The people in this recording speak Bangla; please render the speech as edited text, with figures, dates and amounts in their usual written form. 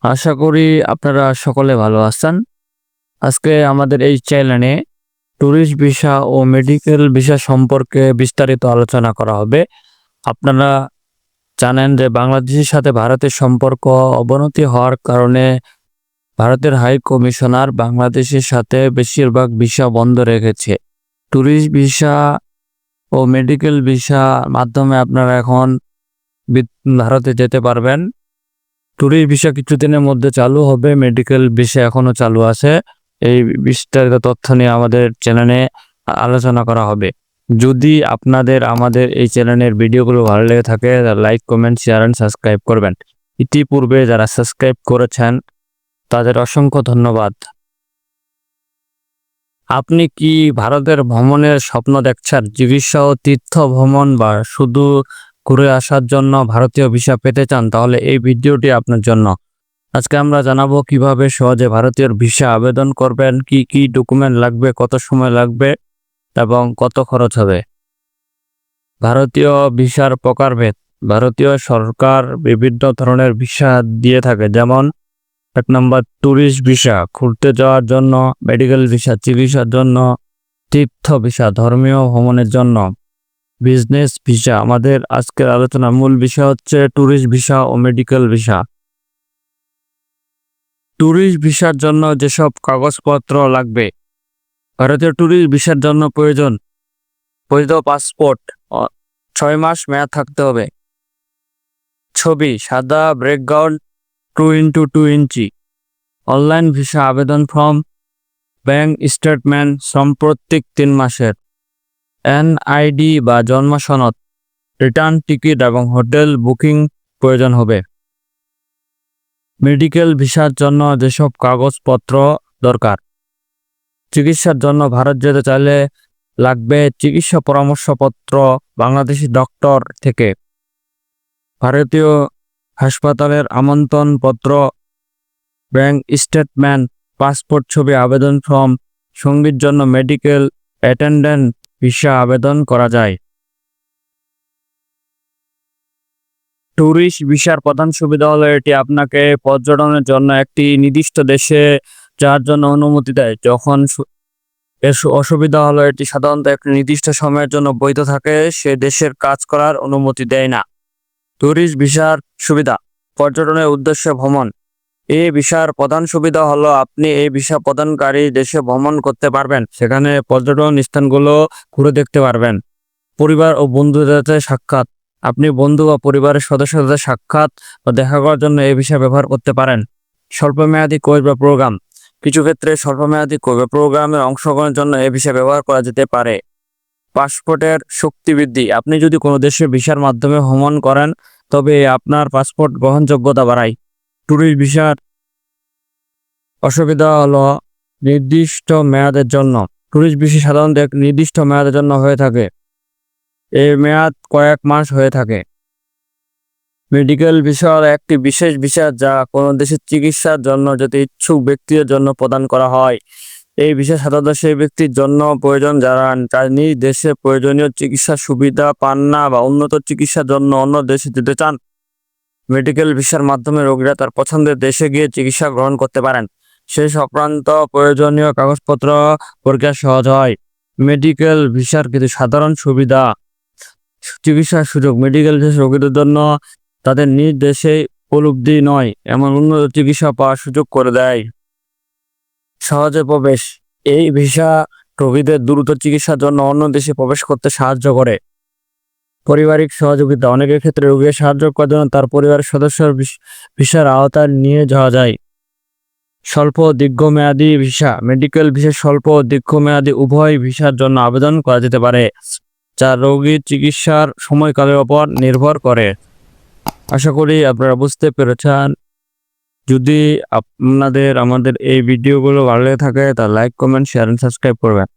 আশা করি আপনারা সকলে ভালো আছেন। আজকে আমাদের এই চ্যানেলে ট্যুরিস্ট ভিসা ও মেডিকেল ভিসা সম্পর্কে বিস্তারিত আলোচনা করা হবে। আপনারা জানেন যে বাংলাদেশের সাথে ভারতের সম্পর্ক অবনতি হওয়ার কারণে ভারতের হাই কমিশনার বাংলাদেশের সাথে বেশিরভাগ ভিসা বন্ধ রেখেছে। ট্যুরিস্ট ভিসা ও মেডিকেল ভিসা মাধ্যমে আপনারা এখন ভারতে যেতে পারবেন। ট্যুরিস্ট ভিসা কিছুদিনের মধ্যে চালু হবে, মেডিকেল ভিসা এখনো চালু আছে। এই বিস্তারিত তথ্য নিয়ে আমাদের চ্যানেলে আলোচনা করা হবে। যদি আপনাদের আমাদের এই চ্যানেলের ভিডিওগুলো ভালো লেগে থাকে, like, comment, share and subscribe করবেন। ইতিপূর্বে যারা সাবস্ক্রাইব করেছেন তাদের অসংখ্য ধন্যবাদ। আপনি কি ভারতের ভ্রমণের স্বপ্ন দেখছেন? চিকিৎসা ও তীর্থ ভ্রমণ বা শুধু ঘুরে আসার জন্য ভারতীয় ভিসা পেতে চান? তাহলে এই ভিডিওটি আপনার জন্য। আজকে আমরা জানাবো কিভাবে সহজে ভারতীয় ভিসা আবেদন করবেন, কি কি ডকুমেন্ট লাগবে, কত সময় লাগবে এবং কত খরচ হবে। ভারতীয় ভিসার প্রকারভেদ। ভারতীয় সরকার বিভিন্ন ধরনের ভিসা দিয়ে থাকে, যেমন 1 নম্বর ট্যুরিস্ট ভিসা, ঘুরতে যাওয়ার জন্য; মেডিকেল ভিসা, চিকিৎসার জন্য; তীর্থ ভিসা, ধর্মীয় ভ্রমণের জন্য; বিজনেস ভিসা। আমাদের আজকের আলোচনার মূল বিষয় হচ্ছে ট্যুরিস্ট ভিসা ও মেডিকেল ভিসা। ট্যুরিস্ট ভিসার জন্য যেসব কাগজপত্র লাগবে। ভারতীয় ট্যুরিস্ট ভিসার জন্য প্রয়োজন বৈধ পাসপোর্ট, 6 মাস মেয়াদ থাকতে হবে; ছবি, সাদা ব্যাকগ্রাউন্ড, 2x2 ইঞ্চি; অনলাইন ভিসা আবেদন ফর্ম; ব্যাংক স্টেটমেন্ট সাম্প্রতিক 3 মাসের; এনআইডি বা জন্ম সনদ; রিটার্ন টিকিট এবং হোটেল বুকিং প্রয়োজন হবে। মেডিকেল ভিসার জন্য যেসব কাগজপত্র দরকার। চিকিৎসার জন্য ভারত যেতে চাইলে লাগবে চিকিৎসা পরামর্শপত্র বাংলাদেশি ডক্টর থেকে; ভারতীয় হাসপাতালের আমন্ত্রণপত্র; ব্যাংক স্টেটমেন্ট; পাসপোর্ট ছবি, আবেদন ফর্ম। সঙ্গীর জন্য মেডিকেল অ্যাটেন্ডেন্ট ভিসা আবেদন করা যায়। ট্যুরিস্ট ভিসার প্রধান সুবিধা হলো এটি আপনাকে পর্যটনের জন্য একটি নির্দিষ্ট দেশে যাওয়ার জন্য অনুমতি দেয়। যখন এর অসুবিধা হলো এটি সাধারণত একটি নির্দিষ্ট সময়ের জন্য বৈধ থাকে, সে দেশের কাজ করার অনুমতি দেয় না। ট্যুরিস্ট ভিসার সুবিধা। পর্যটনের উদ্দেশ্যে ভ্রমণ। এই ভিসার প্রধান সুবিধা হলো আপনি এই ভিসা প্রদানকারী দেশে ভ্রমণ করতে পারবেন, সেখানে পর্যটন স্থানগুলো ঘুরে দেখতে পারবেন। পরিবার ও বন্ধুদের সাথে সাক্ষাৎ। আপনি বন্ধু বা পরিবারের সদস্যদের সাথে সাক্ষাৎ বা দেখা করার জন্য এই ভিসা ব্যবহার করতে পারেন। স্বল্পমেয়াদী কোর্স বা প্রোগ্রাম। কিছু ক্ষেত্রে স্বল্পমেয়াদী কোর্স বা প্রোগ্রামে অংশগ্রহণের জন্য এই ভিসা ব্যবহার করা যেতে পারে। পাসপোর্টের শক্তি বৃদ্ধি। আপনি যদি কোনো দেশে ভিসার মাধ্যমে ভ্রমণ করেন তবে আপনার পাসপোর্ট গ্রহণযোগ্যতা বাড়ায়। ট্যুরিস্ট ভিসার অসুবিধা হলো নির্দিষ্ট মেয়াদের জন্য। ট্যুরিস্ট ভিসা সাধারণত এক নির্দিষ্ট মেয়াদের জন্য হয়ে থাকে, এই মেয়াদ কয়েক মাস হয়ে থাকে। মেডিকেল ভিসা হলো একটি বিশেষ ভিসা যা কোনো দেশের চিকিৎসার জন্য যদি ইচ্ছুক ব্যক্তিদের জন্য প্রদান করা হয়। এই ভিসা সাধারণত সেই ব্যক্তির জন্য প্রয়োজন যারা নিজ দেশে প্রয়োজনীয় চিকিৎসার সুবিধা পান না বা উন্নত চিকিৎসার জন্য অন্য দেশে যেতে চান। মেডিকেল ভিসার মাধ্যমে রোগীরা তার পছন্দের দেশে গিয়ে চিকিৎসা গ্রহণ করতে পারেন। সেই সংক্রান্ত প্রয়োজনীয় কাগজপত্র প্রক্রিয়া সহজ হয়। মেডিকেল ভিসার কিছু সাধারণ সুবিধা। চিকিৎসার সুযোগ। মেডিকেল ভিসা রোগীদের জন্য তাদের নিজ দেশে উপলব্ধি নয় এমন উন্নত চিকিৎসা পাওয়ার সুযোগ করে দেয়। সহজে প্রবেশ। এই ভিসা রোগীদের দ্রুত চিকিৎসার জন্য অন্য দেশে প্রবেশ করতে সাহায্য করে। পারিবারিক সহযোগিতা। অনেকের ক্ষেত্রে রোগীকে সাহায্য করার জন্য তার পরিবারের সদস্যের ভিসার আওতায় নিয়ে যাওয়া যায়। স্বল্প ও দীর্ঘমেয়াদী ভিসা। মেডিকেল ভিসা স্বল্প ও দীর্ঘমেয়াদী উভয় ভিসার জন্য আবেদন করা যেতে পারে, যা রোগীর চিকিৎসার সময়কালের উপর নির্ভর করে। আশা করি আপনারা বুঝতে পেরেছেন। যদি আপনাদের আমাদের এই ভিডিওগুলো ভালো লেগে থাকে তা like, comment, share and subscribe করবেন।